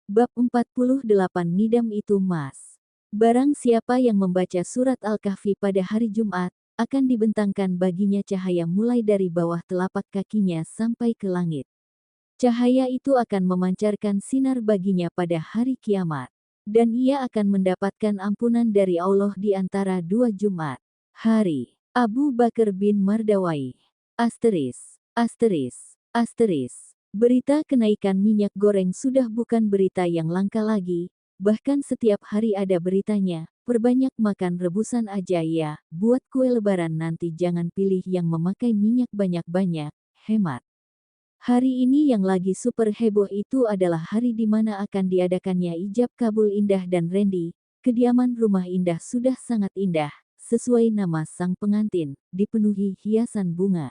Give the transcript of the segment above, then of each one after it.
Bab 48 Ngidam itu Mas. Barang siapa yang membaca surat Al-Kahfi pada hari Jumat, akan dibentangkan baginya cahaya mulai dari bawah telapak kakinya sampai ke langit. Cahaya itu akan memancarkan sinar baginya pada hari kiamat. Dan ia akan mendapatkan ampunan dari Allah di antara dua Jumat. Hari Abu Bakar bin Mardawai. Asteris, asteris, asteris. Berita kenaikan minyak goreng sudah bukan berita yang langka lagi, bahkan setiap hari ada beritanya. Perbanyak makan rebusan aja ya, buat kue lebaran nanti jangan pilih yang memakai minyak banyak-banyak, hemat. Hari ini yang lagi super heboh itu adalah hari di mana akan diadakannya ijab kabul Indah dan Randy. Kediaman rumah Indah sudah sangat indah, sesuai nama sang pengantin, dipenuhi hiasan bunga.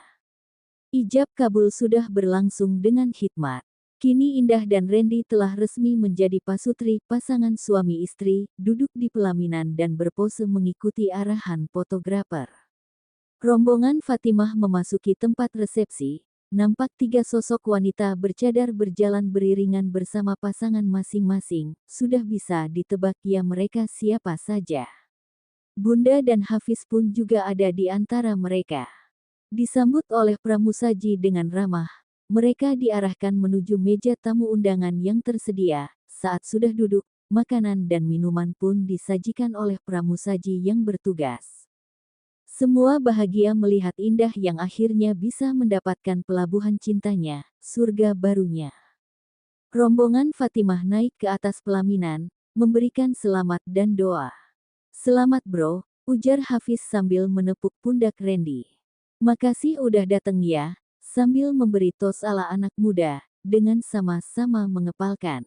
Ijab kabul sudah berlangsung dengan hikmat. Kini Indah dan Randy telah resmi menjadi pasutri pasangan suami istri, duduk di pelaminan dan berpose mengikuti arahan fotografer. Rombongan Fatimah memasuki tempat resepsi, nampak tiga sosok wanita bercadar berjalan beriringan bersama pasangan masing-masing, sudah bisa ditebak ya mereka siapa saja. Bunda dan Hafiz pun juga ada di antara mereka. Disambut oleh pramusaji dengan ramah, mereka diarahkan menuju meja tamu undangan yang tersedia. Saat sudah duduk, makanan dan minuman pun disajikan oleh pramusaji yang bertugas. Semua bahagia melihat Indah yang akhirnya bisa mendapatkan pelabuhan cintanya, surga barunya. Rombongan Fatimah naik ke atas pelaminan, memberikan selamat dan doa. "Selamat bro," ujar Hafiz sambil menepuk pundak Randy. "Makasih udah dateng ya," sambil memberi tos ala anak muda, dengan sama-sama mengepalkan.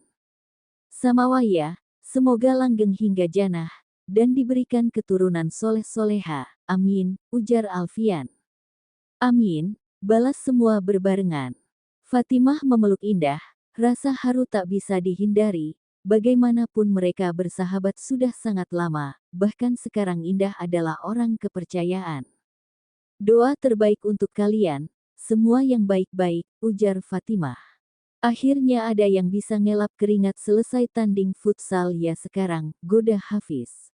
"Samawa ya, semoga langgeng hingga janah, dan diberikan keturunan soleh-soleha, amin," ujar Alfian. "Amin," balas semua berbarengan. Fatimah memeluk Indah, rasa haru tak bisa dihindari, bagaimanapun mereka bersahabat sudah sangat lama, bahkan sekarang Indah adalah orang kepercayaan. "Doa terbaik untuk kalian, semua yang baik-baik," ujar Fatimah. "Akhirnya ada yang bisa ngelap keringat selesai tanding futsal ya sekarang," goda Hafiz.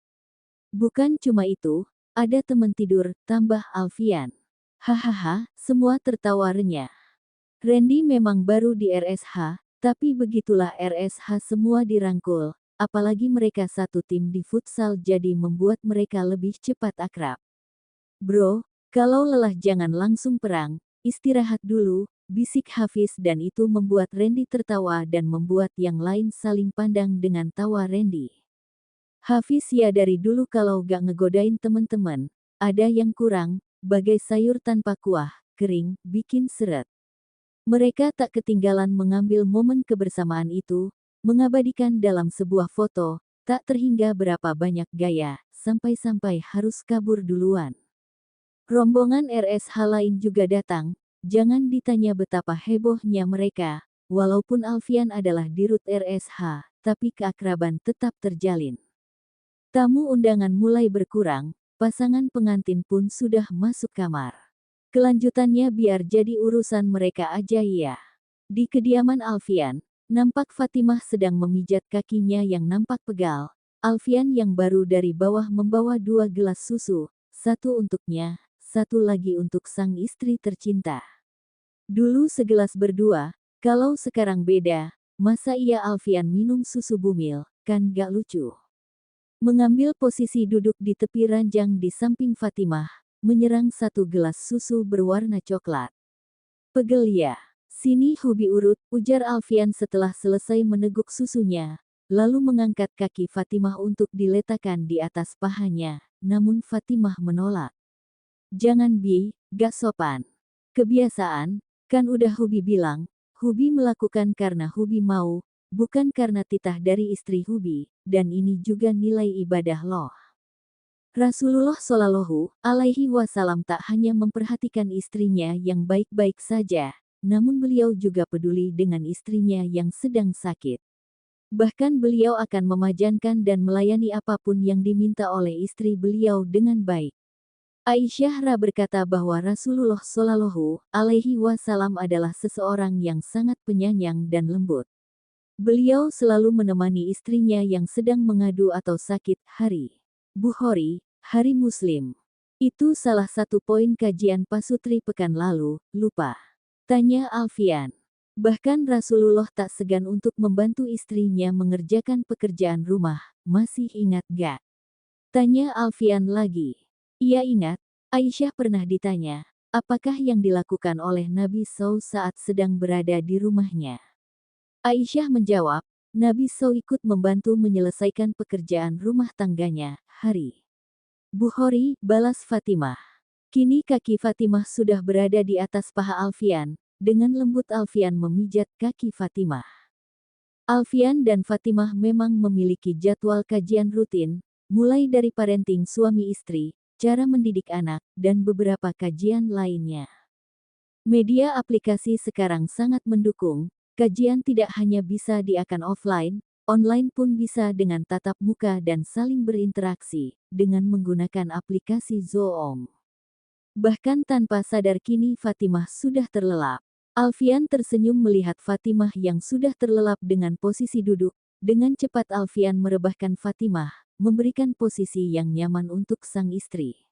"Bukan cuma itu, ada teman tidur," tambah Alfian. Hahaha, semua tertawa renyah. Randy memang baru di RSH, tapi begitulah RSH semua dirangkul, apalagi mereka satu tim di futsal jadi membuat mereka lebih cepat akrab. "Bro, kalau lelah jangan langsung perang, istirahat dulu," bisik Hafiz dan itu membuat Randy tertawa dan membuat yang lain saling pandang dengan tawa Randy. Hafiz ya dari dulu kalau gak ngegodain temen-temen, ada yang kurang, bagai sayur tanpa kuah, kering, bikin seret. Mereka tak ketinggalan mengambil momen kebersamaan itu, mengabadikan dalam sebuah foto, tak terhingga berapa banyak gaya, sampai-sampai harus kabur duluan. Rombongan RSH lain juga datang, jangan ditanya betapa hebohnya mereka, walaupun Alfian adalah dirut RSH, tapi keakraban tetap terjalin. Tamu undangan mulai berkurang, pasangan pengantin pun sudah masuk kamar. Kelanjutannya biar jadi urusan mereka aja ya. Di kediaman Alfian, nampak Fatimah sedang memijat kakinya yang nampak pegal. Alfian yang baru dari bawah membawa 2 gelas susu, satu untuknya, satu lagi untuk sang istri tercinta. Dulu segelas berdua, kalau sekarang beda, masa iya Alfian minum susu bumil, kan gak lucu. Mengambil posisi duduk di tepi ranjang di samping Fatimah, menyerang satu gelas susu berwarna coklat. "Pegel ya? Sini Hubi urut," ujar Alfian setelah selesai meneguk susunya, lalu mengangkat kaki Fatimah untuk diletakkan di atas pahanya, namun Fatimah menolak. "Jangan Bi, gak sopan. Kebiasaan, kan udah Hubi bilang, Hubi melakukan karena Hubi mau, bukan karena titah dari istri Hubi, dan ini juga nilai ibadah loh." Rasulullah Shallallahu Alaihi Wasallam tak hanya memperhatikan istrinya yang baik-baik saja, namun beliau juga peduli dengan istrinya yang sedang sakit. Bahkan beliau akan memajankan dan melayani apapun yang diminta oleh istri beliau dengan baik. Aisyah berkata bahwa Rasulullah Shallallahu Alaihi Wasallam adalah seseorang yang sangat penyayang dan lembut. Beliau selalu menemani istrinya yang sedang mengadu atau sakit. Hari Bukhari, Hari Muslim. Itu salah satu poin kajian pasutri pekan lalu, lupa? Tanya Alfian. Bahkan Rasulullah tak segan untuk membantu istrinya mengerjakan pekerjaan rumah. Masih ingat gak? Tanya Alfian lagi. Ia ingat, Aisyah pernah ditanya, apakah yang dilakukan oleh Nabi SAW saat sedang berada di rumahnya. Aisyah menjawab, Nabi SAW ikut membantu menyelesaikan pekerjaan rumah tangganya. Hari Bukhari, balas Fatimah. Kini kaki Fatimah sudah berada di atas paha Alfian. Dengan lembut Alfian memijat kaki Fatimah. Alfian dan Fatimah memang memiliki jadwal kajian rutin, mulai dari parenting suami istri, cara mendidik anak, dan beberapa kajian lainnya. Media aplikasi sekarang sangat mendukung. Kajian tidak hanya bisa diakan offline, online pun bisa dengan tatap muka dan saling berinteraksi, dengan menggunakan aplikasi Zoom. Bahkan tanpa sadar kini Fatimah sudah terlelap. Alfian tersenyum melihat Fatimah yang sudah terlelap dengan posisi duduk. Dengan cepat Alfian merebahkan Fatimah, memberikan posisi yang nyaman untuk sang istri.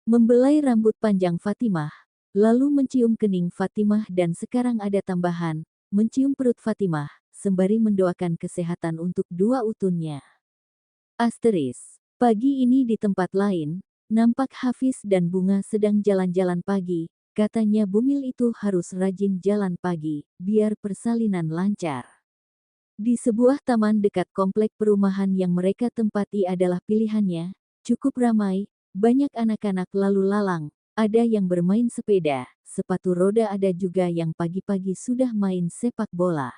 Membelai rambut panjang Fatimah, lalu mencium kening Fatimah dan sekarang ada tambahan, mencium perut Fatimah, sembari mendoakan kesehatan untuk dua utunnya. Asteris. Pagi ini di tempat lain, nampak Hafiz dan Bunga sedang jalan-jalan pagi. Katanya bumil itu harus rajin jalan pagi, biar persalinan lancar. Di sebuah taman dekat komplek perumahan yang mereka tempati adalah pilihannya, cukup ramai, banyak anak-anak lalu lalang, ada yang bermain sepeda, sepatu roda ada juga yang pagi-pagi sudah main sepak bola.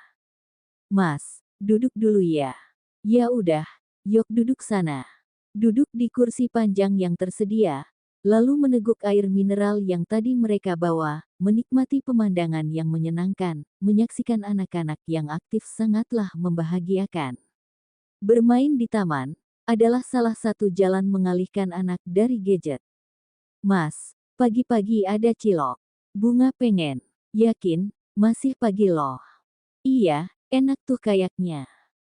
Mas, duduk dulu ya. Ya udah, yok duduk sana. Duduk di kursi panjang yang tersedia, lalu meneguk air mineral yang tadi mereka bawa, menikmati pemandangan yang menyenangkan, menyaksikan anak-anak yang aktif sangatlah membahagiakan. Bermain di taman adalah salah satu jalan mengalihkan anak dari gadget. Mas, pagi-pagi ada cilok. Bunga pengen. Yakin, masih pagi loh. Iya, enak tuh kayaknya.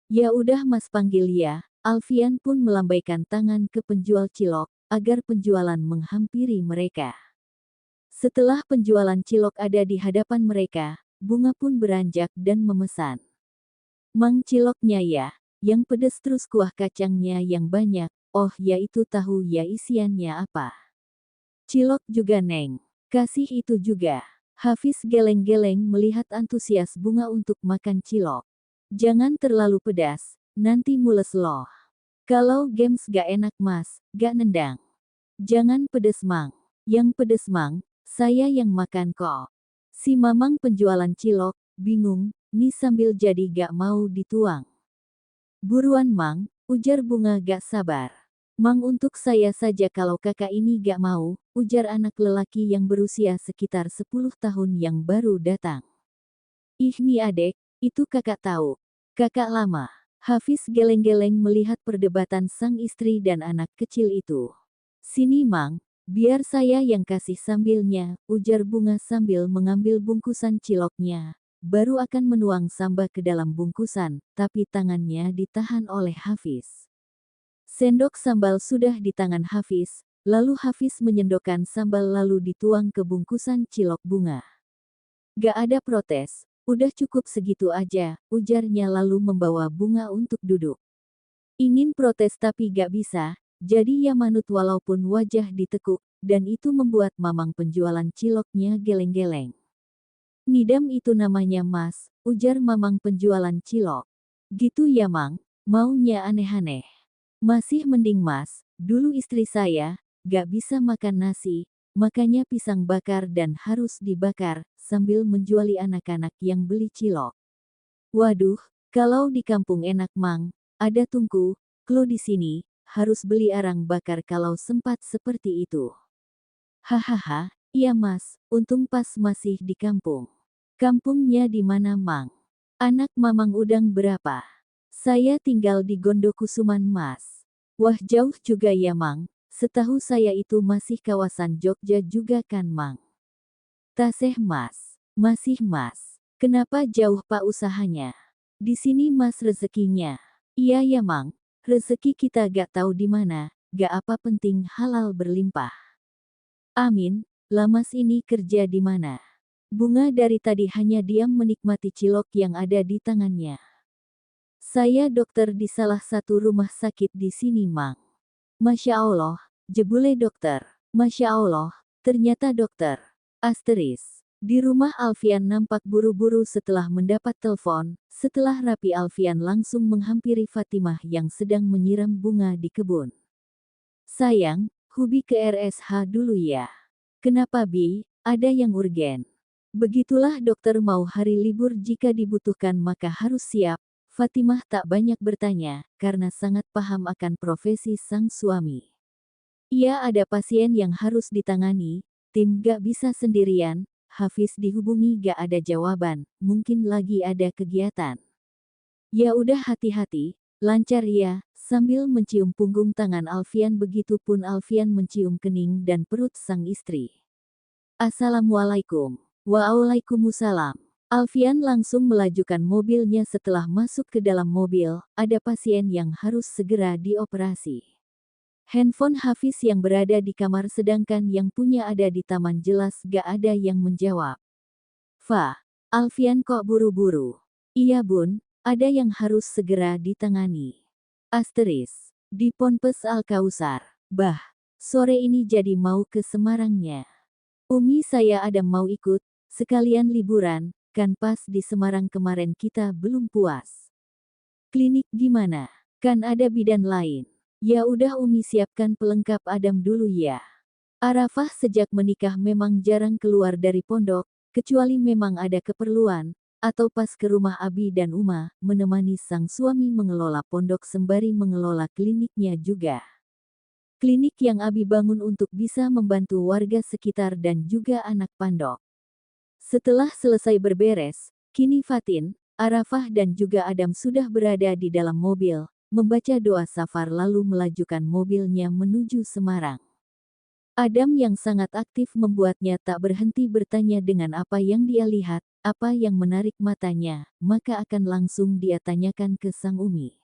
Ya udah Mas panggil ya. Alfian pun melambaikan tangan ke penjual cilok, agar penjualan menghampiri mereka. Setelah penjualan cilok ada di hadapan mereka, Bunga pun beranjak dan memesan. Mang ciloknya ya, yang pedes terus kuah kacangnya yang banyak, oh ya itu tahu ya isiannya apa. Cilok juga neng, kasih itu juga. Hafiz geleng-geleng melihat antusias Bunga untuk makan cilok. Jangan terlalu pedas, nanti mules loh. Kalau games gak enak mas, gak nendang. Jangan pedes mang. Yang pedes mang, saya yang makan kok. Si mamang penjualan cilok, bingung, nih sambil jadi gak mau dituang. Buruan mang, ujar Bunga gak sabar. Mang untuk saya saja kalau kakak ini gak mau, ujar anak lelaki yang berusia sekitar 10 tahun yang baru datang. Ih nih adek, itu kakak tahu. Kakak lama. Hafiz geleng-geleng melihat perdebatan sang istri dan anak kecil itu. Sini mang, biar saya yang kasih sambilnya, ujar Bunga sambil mengambil bungkusan ciloknya. Baru akan menuang sambal ke dalam bungkusan, tapi tangannya ditahan oleh Hafiz. Sendok sambal sudah di tangan Hafiz, lalu Hafiz menyendokkan sambal lalu dituang ke bungkusan cilok Bunga. Gak ada protes, udah cukup segitu aja, ujarnya lalu membawa Bunga untuk duduk. Ingin protes tapi gak bisa, jadi ya manut walaupun wajah ditekuk, dan itu membuat mamang penjualan ciloknya geleng-geleng. Ngidam itu namanya mas, ujar mamang penjualan cilok. Gitu ya mang, maunya aneh-aneh. Masih mending mas, dulu istri saya, gak bisa makan nasi, makanya pisang bakar dan harus dibakar, sambil menjuali anak-anak yang beli cilok. Waduh, kalau di kampung enak mang, ada tungku, klo di sini, harus beli arang bakar kalau sempat seperti itu. Hahaha, iya mas, untung pas masih di kampung. Kampungnya di mana mang? Anak mamang udang berapa? Saya tinggal di Gondokusuman mas. Wah jauh juga ya mang, setahu saya itu masih kawasan Jogja juga kan mang. Taseh mas, masih mas. Kenapa jauh pak usahanya? Di sini Mas rezekinya. Iya ya Mang, rezeki kita gak tahu di mana, gak apa penting halal berlimpah. Amin, lah Mas ini kerja di mana? Bunga dari tadi hanya diam menikmati cilok yang ada di tangannya. Saya dokter di salah satu rumah sakit di sini Mang. Masya Allah, jebule dokter. Masya Allah, ternyata dokter. Asteris. Di rumah Alfian nampak buru-buru setelah mendapat telepon. Setelah rapi Alfian langsung menghampiri Fatimah yang sedang menyiram bunga di kebun. Sayang, Hubi ke RSH dulu ya. Kenapa Bi? Ada yang urgen. Begitulah dokter mau hari libur jika dibutuhkan maka harus siap. Fatimah tak banyak bertanya, karena sangat paham akan profesi sang suami. Ia ada pasien yang harus ditangani, tim gak bisa sendirian, Hafiz dihubungi gak ada jawaban, mungkin lagi ada kegiatan. Ya udah hati-hati, lancar ya, sambil mencium punggung tangan Alfian begitupun Alfian mencium kening dan perut sang istri. Assalamualaikum. Waalaikumsalam. Alfian langsung melajukan mobilnya setelah masuk ke dalam mobil, ada pasien yang harus segera dioperasi. Handphone Hafiz yang berada di kamar sedangkan yang punya ada di taman jelas gak ada yang menjawab. Fa, Alfian kok buru-buru? Iya bun, ada yang harus segera ditangani. Asteris, di Ponpes Al-Kausar. Bah, sore ini jadi mau ke Semarangnya. Umi saya ada mau ikut, sekalian liburan, kan pas di Semarang kemarin kita belum puas. Klinik gimana? Kan ada bidan lain. Ya udah Umi siapkan pelengkap Adam dulu ya. Arafah sejak menikah memang jarang keluar dari pondok, kecuali memang ada keperluan, atau pas ke rumah Abi dan Uma, menemani sang suami mengelola pondok sembari mengelola kliniknya juga. Klinik yang Abi bangun untuk bisa membantu warga sekitar dan juga anak pandok. Setelah selesai berberes, kini Fatin, Arafah dan juga Adam sudah berada di dalam mobil, membaca doa safar lalu melajukan mobilnya menuju Semarang. Adam yang sangat aktif membuatnya tak berhenti bertanya dengan apa yang dia lihat, apa yang menarik matanya, maka akan langsung dia tanyakan ke sang Umi.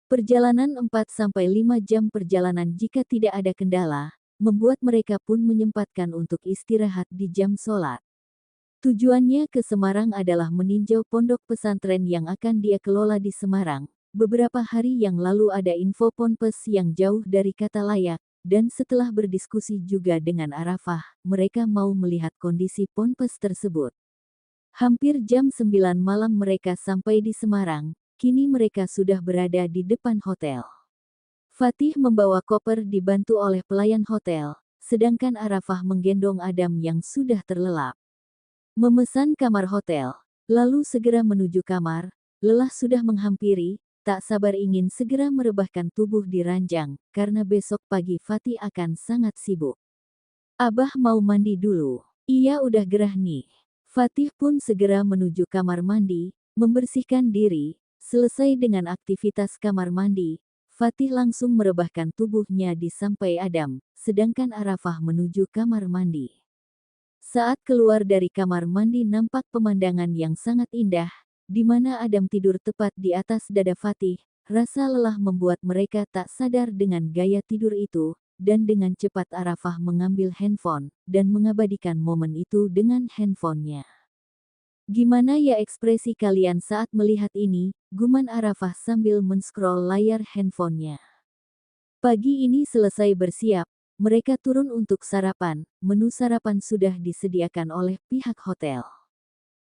Perjalanan 4-5 jam perjalanan jika tidak ada kendala, membuat mereka pun menyempatkan untuk istirahat di jam sholat. Tujuannya ke Semarang adalah meninjau pondok pesantren yang akan dia kelola di Semarang. Beberapa hari yang lalu ada info ponpes yang jauh dari kata layak, dan setelah berdiskusi juga dengan Arafah, mereka mau melihat kondisi ponpes tersebut. Hampir jam 9 malam mereka sampai di Semarang. Kini mereka sudah berada di depan hotel. Fatih membawa koper dibantu oleh pelayan hotel, sedangkan Arafah menggendong Adam yang sudah terlelap. Memesan kamar hotel, lalu segera menuju kamar, lelah sudah menghampiri, tak sabar ingin segera merebahkan tubuh di ranjang, karena besok pagi Fatih akan sangat sibuk. Abah mau mandi dulu. Iya udah gerah nih. Fatih pun segera menuju kamar mandi, membersihkan diri. Selesai dengan aktivitas kamar mandi, Fatih langsung merebahkan tubuhnya di sampai Adam, sedangkan Arafah menuju kamar mandi. Saat keluar dari kamar mandi nampak pemandangan yang sangat indah, di mana Adam tidur tepat di atas dada Fatih. Rasa lelah membuat mereka tak sadar dengan gaya tidur itu, dan dengan cepat Arafah mengambil handphone, dan mengabadikan momen itu dengan handphonenya. Gimana ya ekspresi kalian saat melihat ini, guman Arafah sambil men-scroll layar handphonenya. Pagi ini selesai bersiap, mereka turun untuk sarapan, menu sarapan sudah disediakan oleh pihak hotel.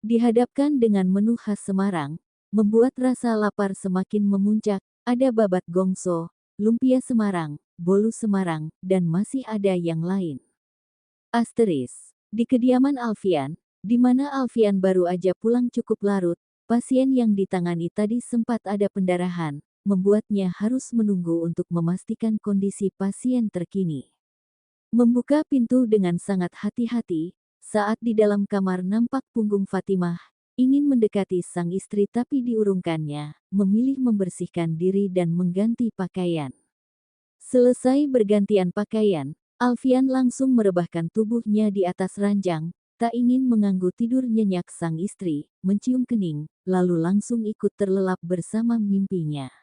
Dihadapkan dengan menu khas Semarang, membuat rasa lapar semakin memuncak, ada babat gongso, lumpia Semarang, bolu Semarang, dan masih ada yang lain. Asteris, di kediaman Alfian, di mana Alfian baru aja pulang cukup larut, pasien yang ditangani tadi sempat ada pendarahan, membuatnya harus menunggu untuk memastikan kondisi pasien terkini. Membuka pintu dengan sangat hati-hati, saat di dalam kamar nampak punggung Fatimah, ingin mendekati sang istri tapi diurungkannya, memilih membersihkan diri dan mengganti pakaian. Selesai bergantian pakaian, Alfian langsung merebahkan tubuhnya di atas ranjang, Tak ingin mengganggu tidur nyenyak sang istri, mencium kening, lalu langsung ikut terlelap bersama mimpinya.